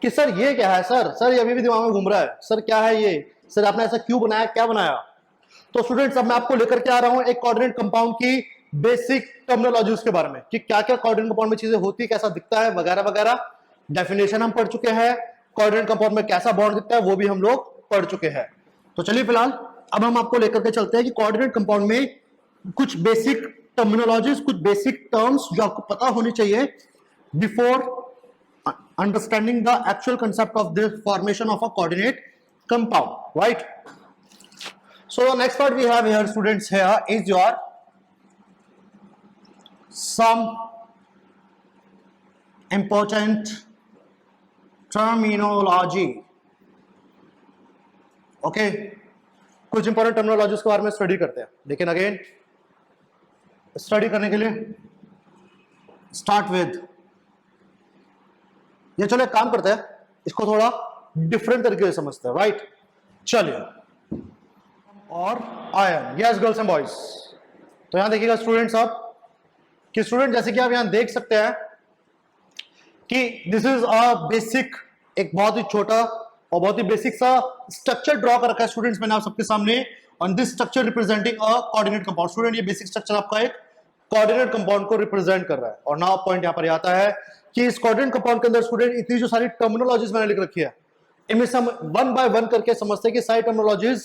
कि सर ये क्या है? सर ये अभी भी दिमाग में घूम रहा है, सर क्या है ये? सर आपने ऐसा क्यों बनाया, क्या बनाया? तो स्टूडेंट्स अब मैं आपको लेकर के आ रहा हूं एक कोऑर्डिनेट कंपाउंड की बेसिक टर्मिनोलॉजीज के बारे में कि क्या क्या कोऑर्डिनेट कंपाउंड में चीजें होती है, कैसा दिखता है, वगैरह वगैरह। डेफिनेशन हम पढ़ चुके हैं, कोऑर्डिनेट कंपाउंड में कैसा बॉन्ड दिखता है वो भी हम लोग पढ़ चुके हैं। तो चलिए फिलहाल अब हम आपको लेकर के चलते हैं कि कोऑर्डिनेट कंपाउंड में कुछ बेसिक टर्मिनोलॉजीज, कुछ बेसिक टर्म्स जो आपको पता होनी चाहिए before understanding the actual concept of the formation of a coordinate compound, right? So the next part we have here, students, here is your some important terminology. Okay, कुछ important terminologies के बारे में study करते हैं, लेकिन again study करने के लिए स्टार्ट विद ये, चलो एक काम करते हैं, इसको थोड़ा डिफरेंट तरीके से समझते हैं, राइट? चलिए, और ion, yes girls and boys. तो यहां देखिएगा स्टूडेंट्स आप कि स्टूडेंट जैसे कि आप यहां देख सकते हैं कि दिस इज अ बेसिक, एक बहुत ही छोटा और बहुत ही बेसिक सा स्ट्रक्चर ड्रॉ कर रखा है स्टूडेंट्स मैंने आप सबके सामने, on this structure representing a coordinate compound. Student ये बेसिक स्ट्रक्चर आपका एक कोऑर्डिनेट कंपाउंड को रिप्रेजेंट कर रहा है। और नाउ पॉइंट यहां पर आता है कि इस कोऑर्डिनेट कंपाउंड के अंदर स्टूडेंट इतनी जो सारी टर्मिनोलॉजीज मैंने लिख रखी है, इनमें से हम वन बाय वन करके समझते हैं कि सारी टर्मिनोलॉजीज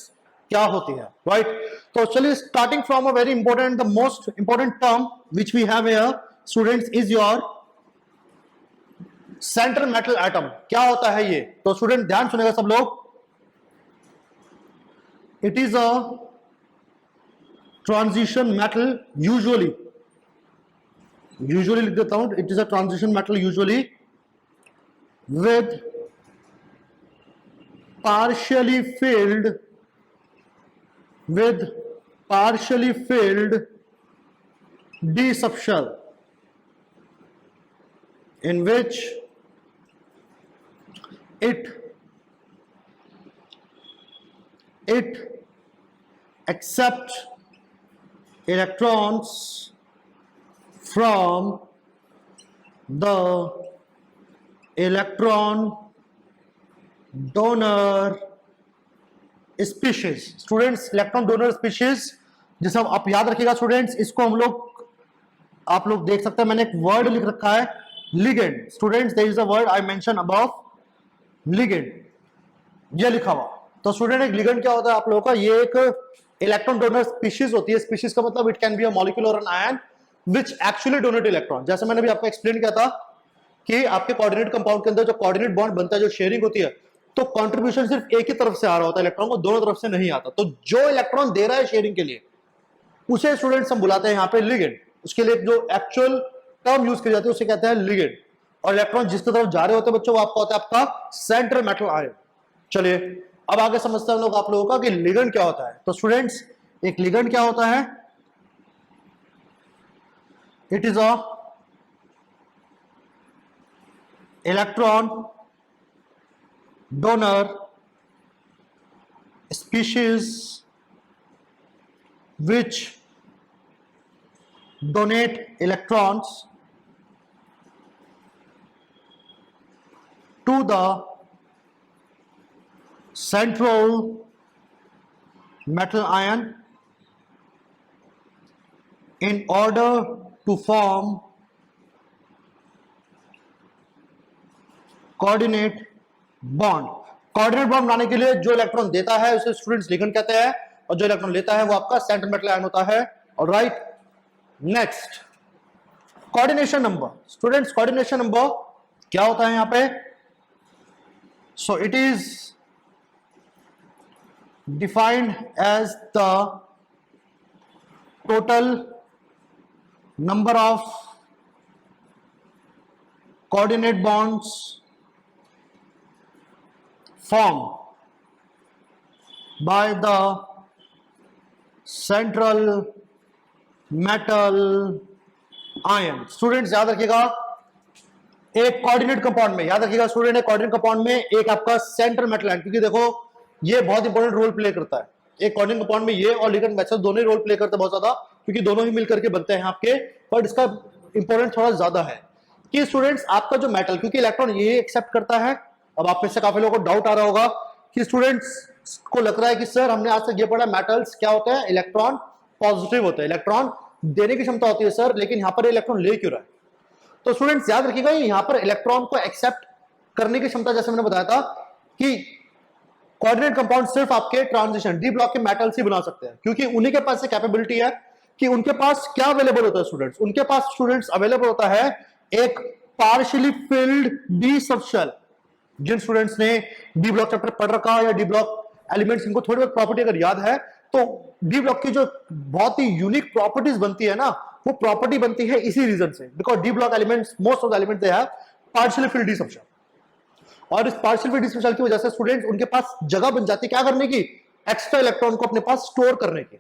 क्या होती है, राइट? तो चलिए, starting from a very important, the most important term which we have here students is your central metal atom. क्या होता है ये? तो स्टूडेंट ध्यान सुनेगा सब लोग, it is a transition metal, usually लिख देता हूं, it is a transition metal usually with partially filled d subshell in which it accepts electrons from the electron donor species. Students, electron donor species, जिसे आप याद रखिएगा students, इसको हम लोग, आप लोग देख सकते हैं मैंने एक वर्ड लिख रखा है, ligand. Students, there is a word I mention above, ligand, ये लिखा हुआ। तो स्टूडेंट, एक लिगेंड क्या होता है आप लोगों का? ये एक इलेक्ट्रॉन डोनर स्पीशीज होती है। स्पीशीज का मतलब it can be a molecule और an ion which actually donate electron. जैसे मैंने भी आपको एक्सप्लेन किया था कि आपके कोऑर्डिनेट कंपाउंड के अंदर जो कोऑर्डिनेट बॉन्ड बनता है, जो शेयरिंग होती है, तो कंट्रीब्यूशन सिर्फ एक ही तरफ से आ रहा होता है इलेक्ट्रॉन को, दोनों तरफ से नहीं आता। तो जो इलेक्ट्रॉन दे रहा है शेयरिंग के लिए, उसे स्टूडेंट्स हम बुलाते हैं यहाँ पे लिगेंड। उसके लिए जो एक्चुअल टर्म यूज की जाती है उसे कहते हैं लिगेंड। और इलेक्ट्रॉन जिसकी तरफ जा रहे होते हैं बच्चों, वो आपका होता है आपका सेंट्रल मेटल आयन। चलिए अब आगे समझते हैं हम लोग आप लोगों का कि लिगेंड क्या होता है। तो स्टूडेंट्स, एक लिगेंड क्या होता है? It is a electron donor species which donate electrons to the central metal ion in order to form coordinate bond. Coordinate bond बनाने के लिए जो इलेक्ट्रॉन देता है उसे स्टूडेंट्स लिगेंड कहते हैं, और जो इलेक्ट्रॉन लेता है वो आपका सेंट्रल मेटल आयन होता है। Alright, next, coordination number. Students, coordination number क्या होता है यहां पे? So it is defined as the total number of coordinate bonds formed by the central metal ion। Students याद रखिएगा, एक कोऑर्डिनेट कंपाउंड में, याद रखिएगा स्टूडेंट, एक कोऑर्डिनेट कंपाउंड में एक आपका सेंट्रल मेटल आयन, क्योंकि देखो ये बहुत इंपॉर्टेंट रोल प्ले करता है। एक कोऑर्डिनेट कंपाउंड में ये और लिगेंड वैसे दोनों ही रोल प्ले करते हैं बहुत ज्यादा, क्योंकि दोनों ही मिलकर के बनते हैं आपके, बट इसका इंपॉर्टेंस थोड़ा ज्यादा है कि स्टूडेंट्स आपका जो मेटल, क्योंकि इलेक्ट्रॉन ये एक्सेप्ट करता है। अब आप में से काफी लोगों को डाउट आ रहा होगा कि स्टूडेंट्स को लग रहा है कि सर हमने आज तक ये पढ़ा मेटल्स क्या होते हैं, इलेक्ट्रॉन पॉजिटिव होते हैं, इलेक्ट्रॉन देने की क्षमता होती है सर, लेकिन यहां पर इलेक्ट्रॉन ले क्यों रहा है? तो स्टूडेंट्स याद रखिएगा यहां पर इलेक्ट्रॉन को एक्सेप्ट करने की क्षमता, जैसे मैंने बताया था कि कोऑर्डिनेट कंपाउंड सिर्फ आपके ट्रांजिशन डी ब्लॉक के मेटल्स ही बना सकते हैं, क्योंकि उन्हीं के पास कैपेबिलिटी है कि उनके पास क्या अवेलेबल होता है स्टूडेंट्स, उनके पास स्टूडेंट्स अवेलेबल होता है एक पार्शियली फिल्ड डी सबशेल। जिन स्टूडेंट्स ने डी ब्लॉक चैप्टर पढ़ रखा है या डी ब्लॉक एलिमेंट्स, इनको थोड़ी बहुत प्रॉपर्टी अगर याद है तो डी ब्लॉक की जो बहुत ही यूनिक प्रॉपर्टीज बनती है ना, वो प्रॉपर्टी बनती है इसी रीजन से, because D block elements, most of the elements they have partially field d subshell, और इस पार्शियल फिल्ड डी सबशेल की वजह से स्टूडेंट्स उनके पास जगह बन जाती है क्या करने की, एक्स्ट्रा इलेक्ट्रॉन को अपने पास स्टोर करने की।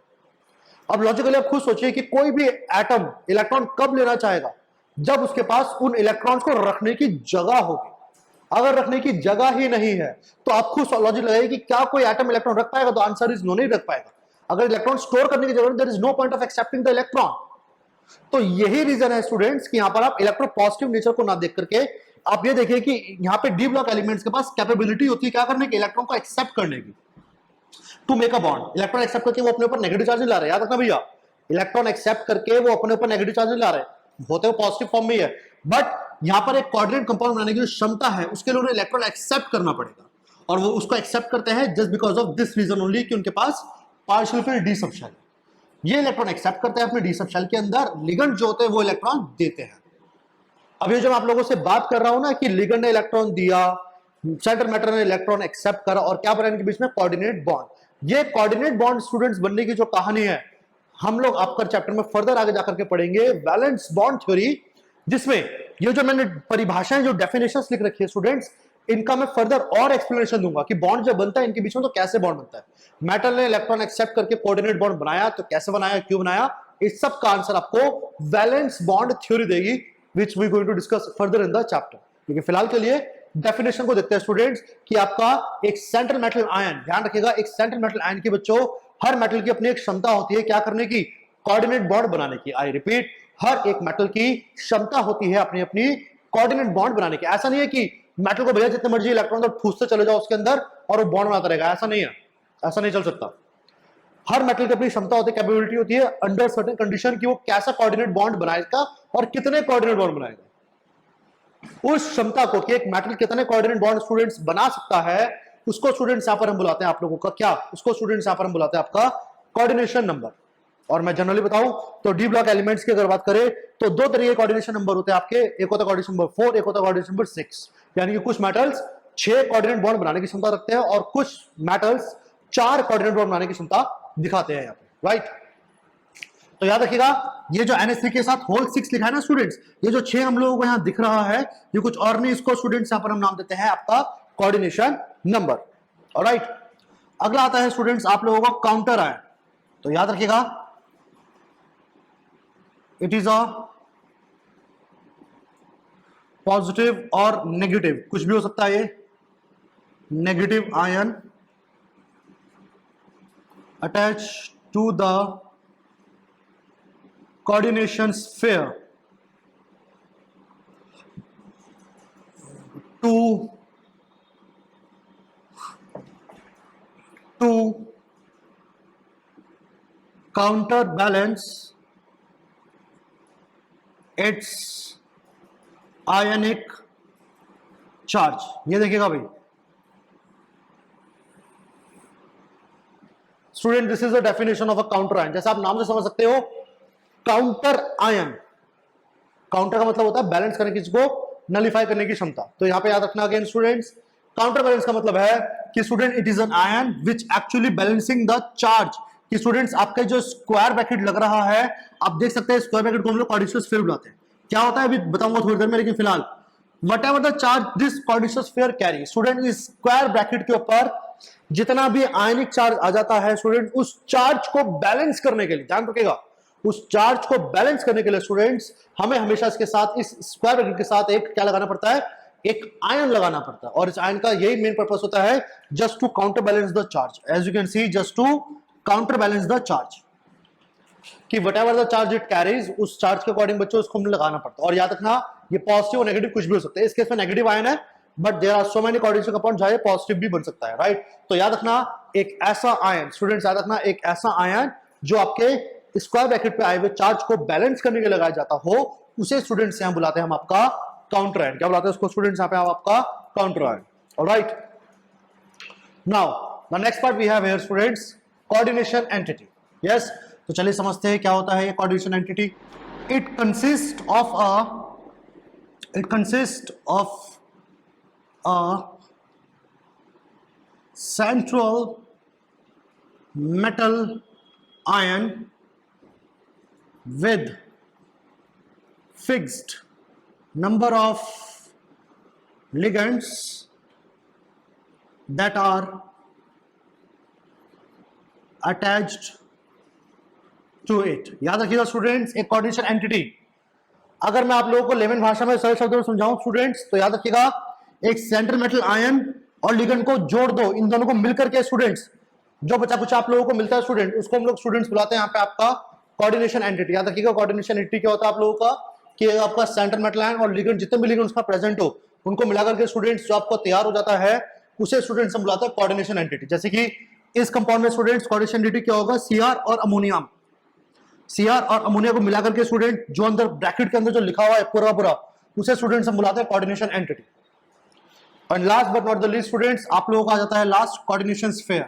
अब लॉजिकली आप खुद सोचिए कि कोई भी एटम इलेक्ट्रॉन कब लेना चाहेगा, जब उसके पास उन इलेक्ट्रॉन्स को रखने की जगह होगी। अगर रखने की जगह ही नहीं है तो आप खुद लॉजिक लगाइए कि क्या कोई एटम इलेक्ट्रॉन रख पाएगा, तो आंसर इज नो, नहीं रख पाएगा। अगर इलेक्ट्रॉन स्टोर करने की जगह, there is no point of accepting the electron. तो यही रीजन है स्टूडेंट्स कि यहां पर आप इलेक्ट्रोपॉजिटिव नेचर को ना देख करके आप ये देखिए कि यहां पे डी ब्लॉक एलिमेंट्स के पास कैपेबिलिटी होती है क्या करने की, इलेक्ट्रॉन को एक्सेप्ट करने की, to make a bond. Electron accept करके वो अपने ऊपर नेगेटिव चार्ज नहीं ला रहे, याद रखना भैया, इलेक्ट्रॉन एक्सेप्ट करके वो अपने ऊपर नेगेटिव चार्ज नहीं ला रहे, होते वो पॉजिटिव फॉर्म में ही है, बट यहां पर एक कोऑर्डिनेट कंपाउंड बनाने की जो क्षमता है उसके लिए उन्हें इलेक्ट्रॉन एक्सेप्ट करना पड़ेगा, और वो उसको एक्सेप्ट करते हैं just because of this reason only कि उनके पास पार्शियल फिल्ड डी सबशेल है। ये इलेक्ट्रॉन एक्सेप्ट करते हैं अपने डी सबशेल के अंदर, लिगेंड जो होते हैं वो इलेक्ट्रॉन देते हैं। अब ये जब आप लोगों से बात कर रहा हूं ना कि लिगेंड ने इलेक्ट्रॉन दिया, सेंट्रल मैटर ने इलेक्ट्रॉन एक्सेप्ट करा, और क्या बना इनके बीच में, कोऑर्डिनेट बॉन्ड। ये कोऑर्डिनेट बॉन्ड स्टूडेंट्स बनने की जो कहानी है हम लोग आपका चैप्टर में फर्दर आगे जाकर के पढ़ेंगे, वैलेंस बॉन्ड थ्योरी, जिसमें ये जो मैंने परिभाषाएं, जो डेफिनेशंस लिख रखी है स्टूडेंट्स, इनका मैं फर्दर और एक्सप्लेनेशन दूंगा कि बॉन्ड जब बनता है इनके बीच में तो कैसे बॉन्ड बनता है। मेटल ने इलेक्ट्रॉन एक्सेप्ट करके कोऑर्डिनेट बॉन्ड बनाया, तो कैसे बनाया, क्यों बनाया, इस सब का आंसर आपको वैलेंस बॉन्ड थ्योरी देगी, which we going to discuss further in the chapter. क्योंकि फिलहाल के लिए डेफिनेशन को देखते हैं स्टूडेंट्स कि आपका एक सेंट्रल मेटल आयन, ध्यान रखिएगा, एक सेंट्रल मेटल आयन के बच्चों, हर मेटल की अपनी एक क्षमता होती है क्या करने की, कोऑर्डिनेट बॉन्ड बनाने की। आई रिपीट, हर एक मेटल की क्षमता होती है अपनी अपनी कोऑर्डिनेट बॉन्ड बनाने की। ऐसा नहीं है कि मेटल को भैया जितने मर्जी इलेक्ट्रॉन तो ठूसते चले जाओ उसके अंदर और वो बॉन्ड बनाता रहेगा, ऐसा नहीं है, ऐसा नहीं चल सकता। हर मेटल की अपनी क्षमता होती है, कैपेबिलिटी होती है अंडर सर्टेन कंडीशन कि वो कैसा कोऑर्डिनेट बॉन्ड बनाएगा और कितने कोऑर्डिनेट बॉन्ड बनाएगा। उस क्षमता को कि एक मेटल कितने कोऑर्डिनेट बॉन्ड स्टूडेंट्स बना सकता है, उसको स्टूडेंट्स यहां पर हम बुलाते हैं आप लोगों का क्या, उसको स्टूडेंट्स यहां पर हम बुलाते हैं आपका कोऑर्डिनेशन नंबर। और मैं जनरली बताऊं तो डी ब्लॉक एलिमेंट्स की अगर बात करें तो दो तरह के कोऑर्डिनेशन नंबर होते हैं आपके, एक होता है कोऑर्डिनेशन नंबर 4, एक होता है कोऑर्डिनेशन नंबर 6। यानी कि कुछ मेटल्स 6 कोऑर्डिनेट बॉन्ड बनाने की क्षमता रखते हैं और कुछ मेटल्स 4 कोऑर्डिनेट बॉन्ड बनाने की क्षमता दिखाते हैं यहाँ पे, राइट। तो याद रखिएगा ये जो NH3 के साथ होल 6 लिखा है ना स्टूडेंट्स, ये जो 6 हम लोगों को यहाँ दिख रहा है ये कुछ और नहीं, इसको स्टूडेंट्स यहाँ पर हम नाम देते हैं आपका कोऑर्डिनेशन नंबर, ऑलराइट। अगला आता है स्टूडेंट्स आप लोगों का काउंटर आयन। तो याद रखिएगा इट इज अ पॉजिटिव और नेगेटिव, कुछ भी हो सकता है, ये negative ion attach to the coordination sphere to counterbalance its ionic charge। ये देखिएगा भाई student, this is the definition of a counter ion. जैसा आप नाम से समझ सकते हो काउंटर आयन, काउंटर का मतलब होता है बैलेंस करने की, इसको नलिफाई करने की क्षमता। तो यहां पे याद रखना अगेन स्टूडेंट्स, काउंटर बैलेंस का मतलब है कि student it is N ion which actually balancing the charge. कि स्टूडेंट्स आपका जो स्क्वायर ब्रैकेट लग रहा है, आप देख सकते हैं स्क्वायर ब्रैकेट को हम लोग कोऑर्डिनेशन स्फीयर बुलाते हैं। क्या होता है अभी बताऊंगा थोड़ी देर में, लेकिन फिलहाल whatever the charge this coordination sphere carry, student इस स्क्वायर ब्रैकेट के ऊपर जितना भी आयनिक चार्ज आ जाता है स्टूडेंट, उस चार्ज को बैलेंस करने के लिए, ध्यान रखिएगा, उस चार्ज को बैलेंस करने के लिए स्टूडेंट्स हमें हमेशा इसके साथ, इस स्क्वायर ब्रैकेट के साथ एक क्या लगाना पड़ता है, एक आयन लगाना पड़ता है। और इस आयन का यही मेन पर्पस होता है, just to counter balance the charge. As you can see, just to counter balance the charge, कि whatever the charge it carries, उस चार्ज के अकॉर्डिंग बच्चों उसको हमें लगाना पड़ता है। और याद रखना, ये पॉजिटिव और नेगेटिव कुछ भी हो सकता है। इस केस में नेगेटिव आयन है, but there are so many coordination compound जहां ये पॉजिटिव भी बन सकता है, राइट। तो याद रखना, एक ऐसा आयन स्टूडेंट्स, याद रखना, एक ऐसा आयन जो आपके स्क्वायर ब्रैकेट पे आए हुए चार्ज को बैलेंस करने के लिए लगाया जाता हो, उसे स्टूडेंट्स यहां बुलाते हैं हम आपका काउंटर आयन। क्या बुलाते हैं उसको स्टूडेंट्स यहां पे, हम आपका counter ion. All right, now the next part we have here students, coordination entity. Yes, तो चलिए समझते हैं क्या होता है ये coordination entity. It consist of a central metal ion with fixed number of ligands that are attached to it। याद रखिएगा स्टूडेंट्स, एक कोऑर्डिनेशन एंटिटी, अगर मैं आप लोगों को लेमन भाषा में सरल शब्दों में समझाऊं स्टूडेंट्स, तो याद रखिएगा, एक सेंट्रल मेटल आयन और लिगेंड को जोड़ दो, इन दोनों को मिलकर के स्टूडेंट्स जो बचा कुछ आप लोगों को मिलता है स्टूडेंट, उसको हम लोग स्टूडेंट्स बुलाते हैं यहाँ पे आपका कोऑर्डिनेशन एंटिटी। याद रखिएगा, कोऑर्डिनेशन एंटिटी क्या होता है आप लोगों का, कि आपका सेंट्रल मेटल आयन और लिगेंड, जितने भी लिगेंड उसका प्रेजेंट हो, उनको मिलाकर के स्टूडेंट्स जो आपको तैयार हो जाता है, उसे स्टूडेंट्स हम बुलाते हैं कोऑर्डिनेशन एंटिटी। जैसे कि इस कंपाउंड में स्टूडेंट्स कोऑर्डिनेशन एंटिटी क्या होगा, सीआर और अमोनिया, सीआर और अमोनिया को मिलाकर के स्टूडेंट जो अंदर ब्रैकेट के अंदर जो लिखा हुआ है पूरा, उसे स्टूडेंट्स हम बुलाते हैं coordination entity. And last but not the least students, आप लोगों का आ जाता है लास्ट, कोऑर्डिनेशन स्फीयर।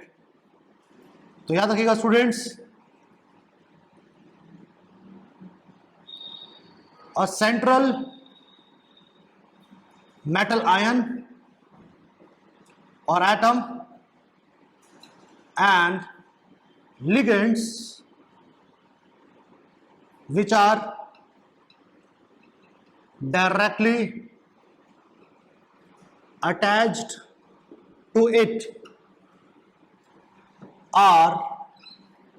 तो याद रखिएगा students, a central metal ion और atom and ligands which are directly attached to it are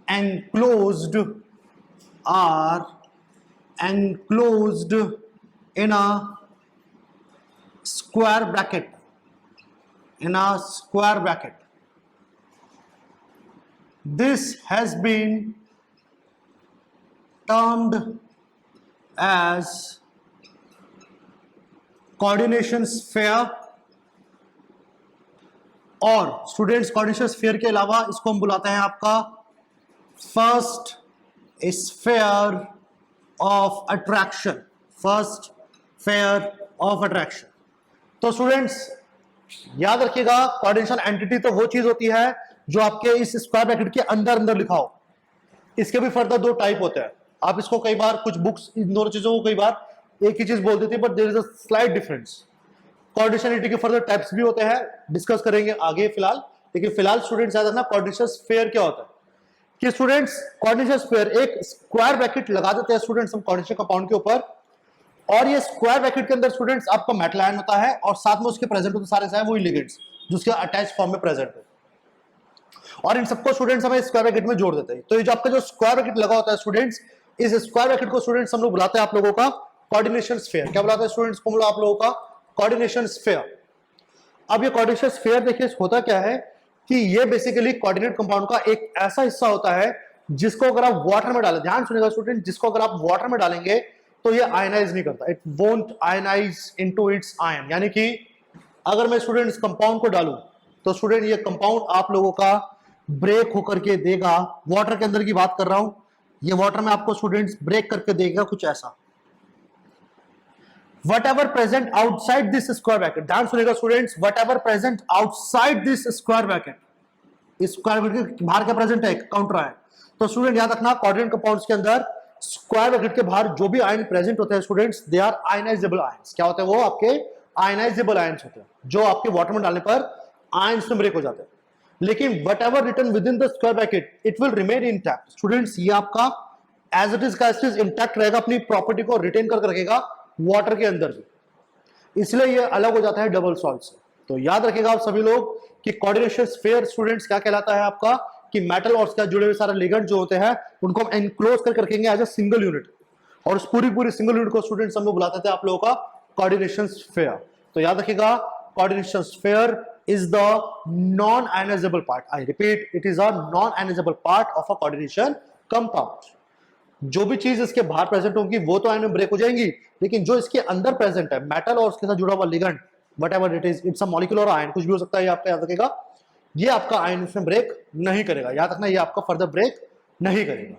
enclosed in a square bracket, this has been termed as coordination sphere। और स्टूडेंट्स कोऑर्डिनेशन स्फीयर के अलावा इसको हम बुलाते हैं आपका फर्स्ट स्फीयर ऑफ अट्रैक्शन, तो स्टूडेंट्स याद रखिएगा, कोऑर्डिनेशन एंटिटी तो वो चीज होती है जो आपके इस स्क्वायर ब्रैकेट के अंदर लिखा हो। इसके भी फर्दर दो टाइप होते हैं। आप इसको कई बार कुछ बुक्स इन दोनों चीजों को कई बार एक ही चीज बोल देती है, but there is a slight difference. Coordination entity के फर्दर टाइप्स भी होते हैं, डिस्कस करेंगे आगे फिलहाल। लेकिन फिलहाल स्टूडेंट्स याद रखना, कोऑर्डिनेशन स्फीयर क्या होता है, कि स्टूडेंट्स कोऑर्डिनेशन स्फीयर एक स्क्वायर ब्रैकेट लगा देते हैं स्टूडेंट्स हम कोऑर्डिनेशन कंपाउंड के ऊपर, और ये स्क्वायर ब्रैकेट के अंदर स्टूडेंट्स आपका मेटल आयन होता है और साथ में उसके प्रेजेंट होते सारे वही लिगेंड्स जो उसके अटैच फॉर्म में प्रेजेंट है, और इन सबको स्टूडेंट्स हमें स्क्वायर ब्रैकेट में जोड़ देते हैं। तो ये जो आपका जो स्क्वायर ब्रैकेट लगा होता है स्टूडेंट्स, इस स्क्वायर ब्रैकेट को स्टूडेंट्स हम लोग बुलाते हैं आप लोगों का कोऑर्डिनेशन स्फीयर। क्या बुलाते हैं स्टूडेंट्स को आप लोगों का, कोऑर्डिनेशन स्फीयर। अब ये कोऑर्डिनेशन स्फीयर देखिए होता क्या है कि ये बेसिकली कोऑर्डिनेट कंपाउंड का एक ऐसा हिस्सा होता है जिसको अगर आप वाटर में डालें, ध्यान सुनिएगा स्टूडेंट, जिसको अगर आप वाटर में डालेंगे तो ये आयनाइज नहीं करता, it won't ionize into its ion. यानी कि अगर मैं स्टूडेंट इस कंपाउंड को डालूं तो स्टूडेंट ये कंपाउंड आप लोगों का ब्रेक होकर के देगा, वाटर के अंदर की बात कर रहा हूं, ये वाटर में आपको स्टूडेंट्स ब्रेक करके देगा कुछ ऐसा। whatever present outside this square bracket, ध्यान सुनिएगा students, whatever present outside this square bracket, इस स्क्वायर ब्रैकेट के बाहर क्या प्रेजेंट है, काउंटर आयन। तो स्टूडेंट याद रखना, कोऑर्डिनेट कंपाउंड्स के अंदर स्क्वायर ब्रैकेट के बाहर जो भी आयन प्रेजेंट होते हैं students, they are ionizable ions. क्या होते हैं वो, आपके आयनाइजेबल आयंस होते हैं, जो आपके वाटर में डालने पर आयंस में ब्रेक हो जाते हैं। लेकिन whatever written within the square bracket, it will remain intact। Students ये आपका एज इट इज का एज इट इज इंटैक्ट रहेगा, अपनी प्रॉपर्टी को रिटेन करके रखेगा वाटर के अंदर भी, इसलिए ये अलग हो जाता है डबल सॉल्ट से। तो याद रखिएगा आप सभी लोग कि कोऑर्डिनेशन स्फीयर स्टूडेंट्स क्या कहलाता है आपका, कि मेटल और उसके साथ जुड़े हुए सारे लिगेंड जो होते हैं उनको हम एनक्लोज करके रखेंगे एज अ सिंगल यूनिट, और उस पूरी सिंगल यूनिट को स्टूडेंट्स हम लोग बुलाते थे आप लोगों का कोऑर्डिनेशन स्फीयर। तो याद रखिएगा, coordination sphere is the non ionizable part. I repeat, it is a non ionizable part of a coordination compound. जो भी चीज इसके बाहर प्रेजेंट होगी वो तो आयन में ब्रेक हो जाएंगी, लेकिन जो इसके अंदर प्रेजेंट है, मेटल और उसके साथ जुड़ा हुआ ligand, whatever it is, it's a molecule और आयन, कुछ भी हो सकता है, ये आपका याद रखेगा, ये आपका आयन इसमें ब्रेक नहीं करेगा। याद रखना, ये आपका फर्दर ब्रेक नहीं करेगा।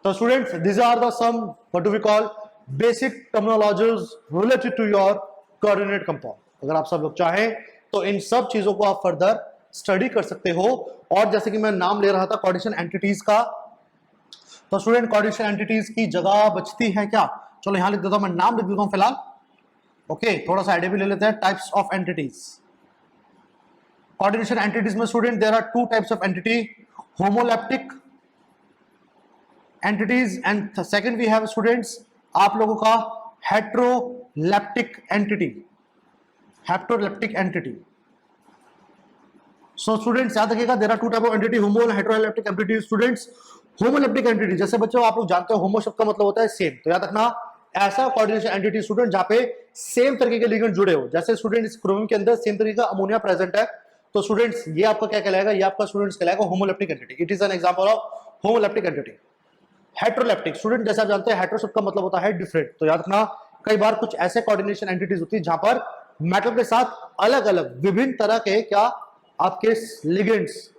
तो students, these are the some what do we call basic terminologies related to your coordinate compound। अगर आप सब लोग चाहें तो इन सब चीजों को आप फर्दर स्टडी कर सकते हो। और जैसे कि मैं नाम ले रहा था कोऑर्डिनेशन एंटिटीज का, तो स्टूडेंट कोऑर्डिनेशन एंटिटीज की जगह बचती है क्या? चलो यहां लिख देता हूं, मैं नाम लिख देता हूं फिलहाल। ओके, थोड़ा सा आइडिया भी ले लेते हैं types of entities. Coordination entities में student there are two types of entity, homoleptic entities and second we have students आप लोगों का heterolaptic entity, heterolaptic entity। so students याद रखिएगा, there are two type of entity, homo and heterolaptic entity। students homolaptic entity, जैसे बच्चों आप लोग जानते हो होमो शब्द का मतलब होता है सेम, तो याद रखना ऐसा कोऑर्डिनेशन एंटिटी स्टूडेंट जहां पे सेम तरीके के लिगेंड जुड़े हो। जैसे स्टूडेंट इस क्रोमियम के अंदर सेम तरीके का अमोनिया प्रेजेंट है, तो स्टूडेंट्स ये आपका क्या कहलाएगा? ये आपका स्टूडेंट्स कहलाएगा homoleptic entity. It is an example of homoleptic entity. Heteroleptic student, जैसे आप जानते हैं हेट्रो शब्द का मतलब होता है डिफरेंट, तो याद रखना कई बार कुछ ऐसे कोऑर्डिनेशन एंटिटीज होती है जहां पर मेटल के साथ अलग अलग विभिन्न तरह के क्या आपके लिगेंड्स,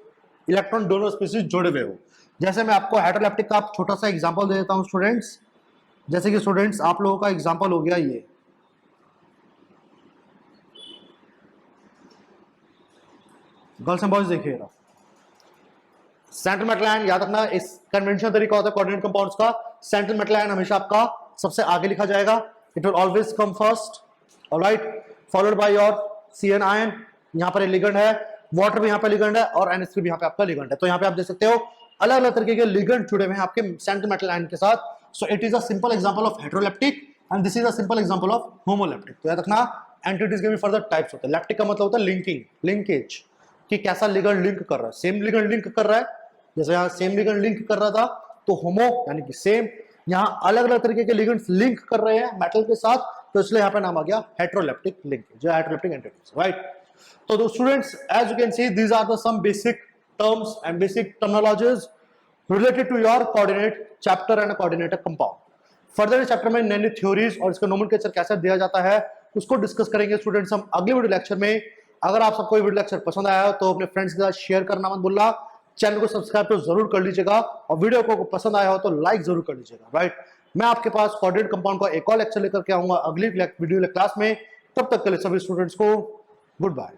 इलेक्ट्रॉन डोनर स्पीशीज जुड़े हुए हो। जैसे मैं आपको हेट्रोलैप्टिक का छोटा सा एग्जांपल दे देता हूं स्टूडेंट्स। जैसे कि स्टूडेंट्स आप लोगों का एग्जांपल हो गया ये, गर्ल्स एंड बॉयज देखिएगा, सेंट्रल मेटल आयन। याद रखना इस कन्वेंशनल तरीका होता है कोऑर्डिनेट कंपाउंड्स का, सेंट्रल मेटल आयन हमेशा आपका सबसे आगे लिखा जाएगा, it will always come first, alright, followed by your CN ion. यहां पर लिगेंड है, वाटर भी यहां पे लिगेंड है और NH3 भी यहां पे आपका लिगेंड है। तो यहां पे आप देख सकते हो अलग अलग तरीके के लिगेंड जुड़े हुए हैं आपके सेंट्रल मेटल आयन के साथ। So it is a simple example of heteroleptic and this is a simple example of homoleptic. तो याद रखना एंटिटीज के भी फर्दर टाइप्स होते हैं। लैप्टिक का मतलब होता है लिंकिंग, लिंकेज, कि कैसा लिगेंड लिंक कर रहा है, सेम लिगेंड लिंक कर रहा है। जैसे यहाँ सेम लिगेंड लिंक कर रहा था तो होमो यानी कि सेम, यहाँ अलग अलग तरीके के लिगेंड्स लिंक कर रहे हैं मेटल के साथ, तो इसलिए यहाँ पे नाम आ गया हेट्रोलैप्टिक लिंकेज, जो हेट्रोलैप्टिक एंटिटीज, राइट। तो students as you can see these are the some basic terms and basic terminologies related to your coordinate chapter and coordinate compound. Further इस चैप्टर में नई नई थ्योरीज और इसका नोमेनक्लेचर कैसे दिया जाता है उसको डिस्कस करेंगे स्टूडेंट्स हम अगले वीडियो लेक्चर में। अगर आप सबको वीडियो लेक्चर पसंद आया हो तो अपने फ्रेंड्स के साथ शेयर करना मत भूलना, चैनल को सब्सक्राइब तो जरूर कर लीजिएगा और वीडियो को पसंद आया हो तो लाइक जरूर कर लीजिएगा, राइट। मैं आपके पास कोऑर्डिनेट कंपाउंड का एक और लेक्चर लेकर के आऊंगा अगली वीडियो क्लास में। तब तक के लिए सभी स्टूडेंट्स को गुड बाय।